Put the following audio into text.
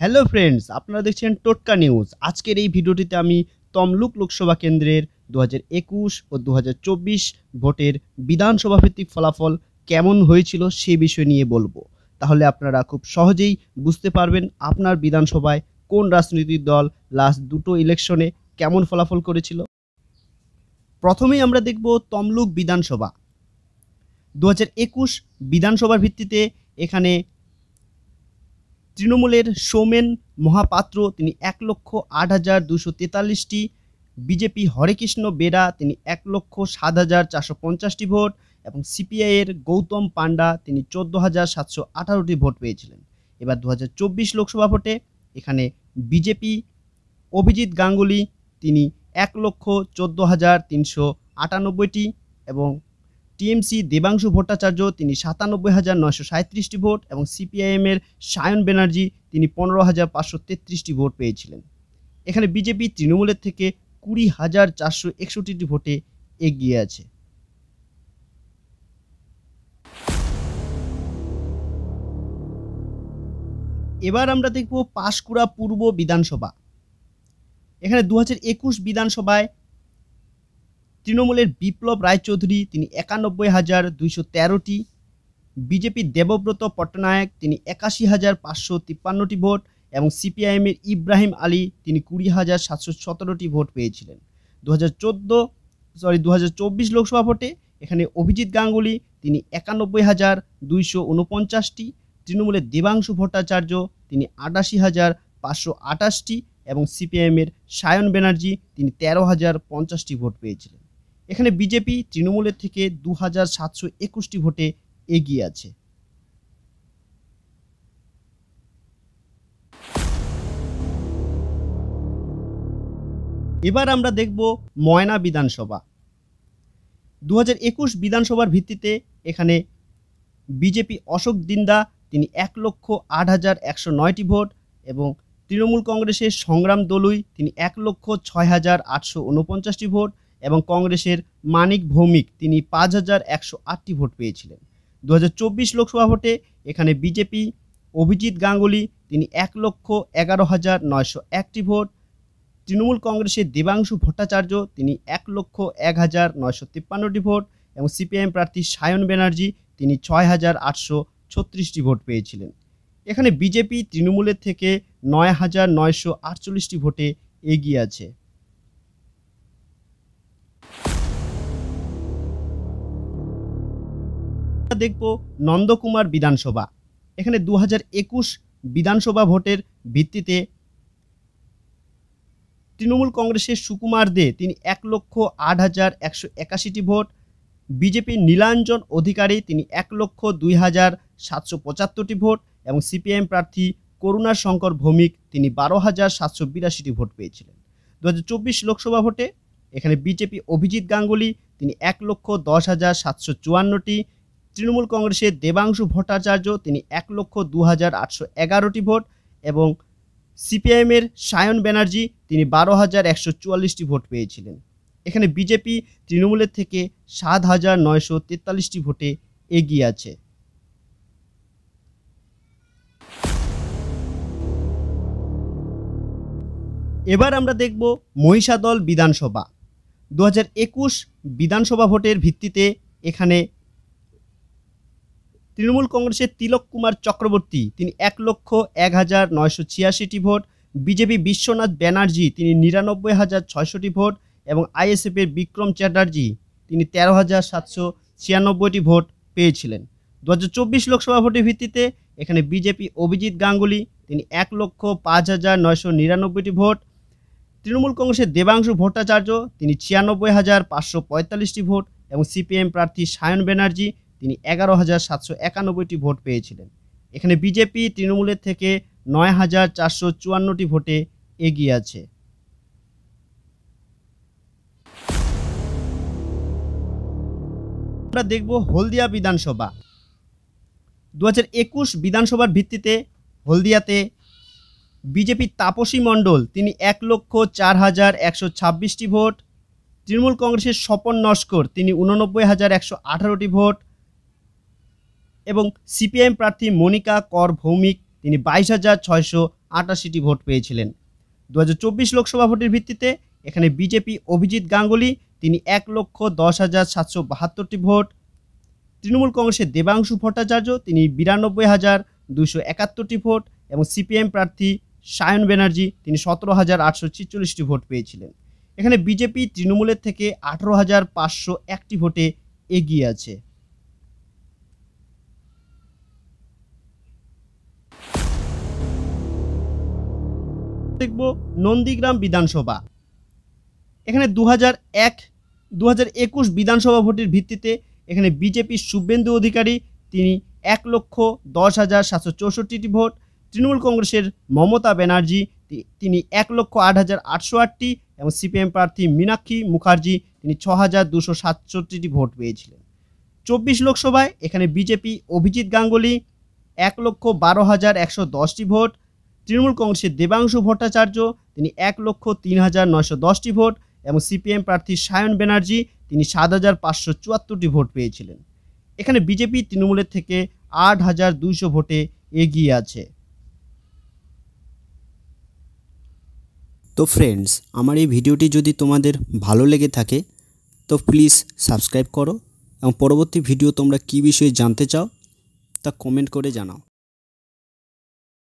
Hello friends, আপনারা দেখছেন টোটকা নিউজ। আজকের এই ভিডিওটিতে আমি তমলুক লোকসভা কেন্দ্রের 2021 ও 2024 ভোটের বিধানসভা ভিত্তিক ফলাফল কেমন হয়েছিল সে বিষয় নিয়ে বলবো। তাহলে আপনারা খুব সহজেই বুঝতে পারবেন আপনার বিধানসভায় কোন রাজনৈতিক দল লাস্ট দুটো ইলেকশনে কেমন ফলাফল করেছিল। প্রথমেই আমরা দেখব তমলুক বিধানসভা। 2021 বিধানসভার ভিত্তিতে এখানে তৃণমূলের সৌমেন মহাপাত্র তিনি 1,08,243টি, বিজেপি হরেকৃষ্ণ বেরা তিনি 1,07,450টি ভোট এবং সিপিআইয়ের গৌতম পান্ডা তিনি 14,718টি ভোট পেয়েছিলেন। এবার 2024 লোকসভা ভোটে এখানে বিজেপি অভিজিৎ গাঙ্গুলি তিনি 1,14,398টি এবং টিএমসি দেবাংশু ভট্টাচার্য তিনি 97,937টি ভোট এবং সিপিআইএমের সায়ন ব্যানার্জি তিনি 15,533টি ভোট পেয়েছিলেন। এখানে বিজেপি তৃণমূলের থেকে 20,461টি ভোটে এগিয়ে আছে। এবার আমরা দেখব পাঁশকুড়া পূর্ব বিধানসভা। এখানে 2021 বিধানসভায় তৃণমূলের বিপ্লব রায়চৌধুরী তিনি 91,213টি, বিজেপির দেবব্রত পট্টনায়ক তিনি 81,553টি ভোট এবং সিপিআইএমের ইব্রাহিম আলী তিনি 20,717টি ভোট পেয়েছিলেন। 2024 লোকসভা ভোটে এখানে অভিজিৎ গাঙ্গুলি তিনি 91,249টি, তৃণমূলের দেবাংশু ভট্টাচার্য তিনি 88,528টি এবং সিপিআইএমের সায়ন ব্যানার্জি তিনি 13,050টি ভোট পেয়েছিলেন। এখানে বিজেপি তৃণমূলের থেকে 2,721টি ভোটে এগিয়ে আছে। এবার আমরা দেখব ময়না বিধানসভা। 2021 বিধানসভার ভিত্তিতে এখানে বিজেপি অশোক দিন্দা তিনি 1,08,109টি ভোট এবং তৃণমূল কংগ্রেসের সংগ্রাম দলুই তিনি 1,06,849টি ভোট এবং কংগ্রেসের মানিক ভৌমিক তিনি 5,108টি ভোট পেয়েছিলেন। 2024 লোকসভা ভোটে এখানে বিজেপি অভিজিৎ গাঙ্গুলি তিনি 1,11,901টি ভোট, তৃণমূল কংগ্রেসের দেবাংশু ভট্টাচার্য তিনি 1,01,953টি ভোট এবং সিপিআইএম প্রার্থী সায়ন ব্যানার্জি তিনি 6,836টি ভোট পেয়েছিলেন। এখানে বিজেপি তৃণমূলের থেকে 9,948টি ভোটে এগিয়ে আছে। দেখব নন্দকুমার বিধানসভা। এখানে 2021 বিধানসভা ভোটের ভিত্তিতে তৃণমূল কংগ্রেসের সুকুমার দে তিনি 1,08,181টি ভোট, বিজেপির নীলাঞ্জন অধিকারী তিনি 1,02,775টি ভোট এবং সিপিআইএম প্রার্থী করুণা শঙ্কর ভৌমিক তিনি 12,782টি ভোট পেয়েছিলেন। 2024 লোকসভা ভোটে এখানে বিজেপি অভিজিৎ গাঙ্গুলি তিনি 1,10,754টি, তৃণমূল কংগ্রেসের দেবাংশু ভট্টাচার্য তিনি 1,02,811টি ভোট এবং সিপিআইএমের সায়ন ব্যানার্জি তিনি 12,144টি ভোট পেয়েছিলেন। এখানে বিজেপি তৃণমূলের থেকে 7,943টি ভোটে এগিয়ে আছে। এবার আমরা দেখব মহিষাদল বিধানসভা। 2021 বিধানসভা ভোটের ভিত্তিতে এখানে তৃণমূল কংগ্রেসের তিলক কুমার চক্রবর্তী তিনি 1,01,986টি ভোট, বিজেপি বিশ্বনাথ ব্যানার্জি তিনি 99,600টি ভোট এবং আইএসএফের বিক্রম চ্যাটার্জি তিনি 13,796টি ভোট পেয়েছিলেন। 2024 লোকসভা ভোটের ভিত্তিতে এখানে বিজেপি অভিজিৎ গাঙ্গুলি তিনি 1,05,999টি ভোট, তৃণমূল কংগ্রেসের দেবাংশু ভট্টাচার্য তিনি 96,545টি ভোট এবং সিপিএম প্রার্থী সায়ন ব্যানার্জি তিনি 11,791টি ভোট পেয়েছিলেন। এখানে বিজেপি তৃণমূলের থেকে 9,454টি ভোটে এগিয়ে আছে। আমরা দেখব হলদিয়া বিধানসভা। 2021 বিধানসভার ভিত্তিতে হলদিয়াতে বিজেপি তাপসী মণ্ডল তিনি 1,04,126টি ভোট, তৃণমূল কংগ্রেসের স্বপন নস্কর তিনি 89,118টি ভোট এবং সিপিআইএম প্রার্থী মনিকা কর ভৌমিক তিনি 22,600 88টি ভোট পেয়েছিলেন। 2024 লোকসভা ভোটের ভিত্তিতে এখানে বিজেপি অভিজিৎ গাঙ্গুলি তিনি 1,10,772টি ভোট, তৃণমূল কংগ্রেসের দেবাংশু ভট্টাচার্য তিনি 92,271টি ভোট এবং সিপিএম প্রার্থী সায়ন ব্যানার্জি তিনি 17,846টি ভোট পেয়েছিলেন। এখানে বিজেপি তৃণমূলের থেকে 18,501টি ভোটে এগিয়ে আছে। দেখব নন্দীগ্রাম বিধানসভা। এখানে 2021 বিধানসভা ভোটের ভিত্তিতে এখানে বিজেপি শুভেন্দু অধিকারী তিনি 1,10,764টি ভোট, তৃণমূল কংগ্রেসের মমতা ব্যানার্জি তিনি 1,08,808টি এবং সিপিএম প্রার্থী মীনাক্ষী মুখার্জি তিনি 6,267টি ভোট পেয়েছিলেন। 24 লোকসভায় এখানে বিজেপি অভিজিৎ গাঙ্গুলি 1,12,110টি ভোট, তৃণমূল কংগ্রেসের দেবাংশু ভট্টাচার্য তিনি 1,03,910টি ভোট এবং সিপিএম প্রার্থী সায়ন ব্যানার্জি তিনি 7,574টি ভোট পেয়েছিলেন। এখানে বিজেপি তৃণমূলের থেকে 8,200 ভোটে এগিয়ে আছে। তো ফ্রেন্ডস, আমার এই ভিডিওটি যদি তোমাদের ভালো লেগে থাকে তো প্লিজ সাবস্ক্রাইব করো এবং পরবর্তী ভিডিও তোমরা কী বিষয়ে জানতে চাও তা কমেন্ট করে জানাও।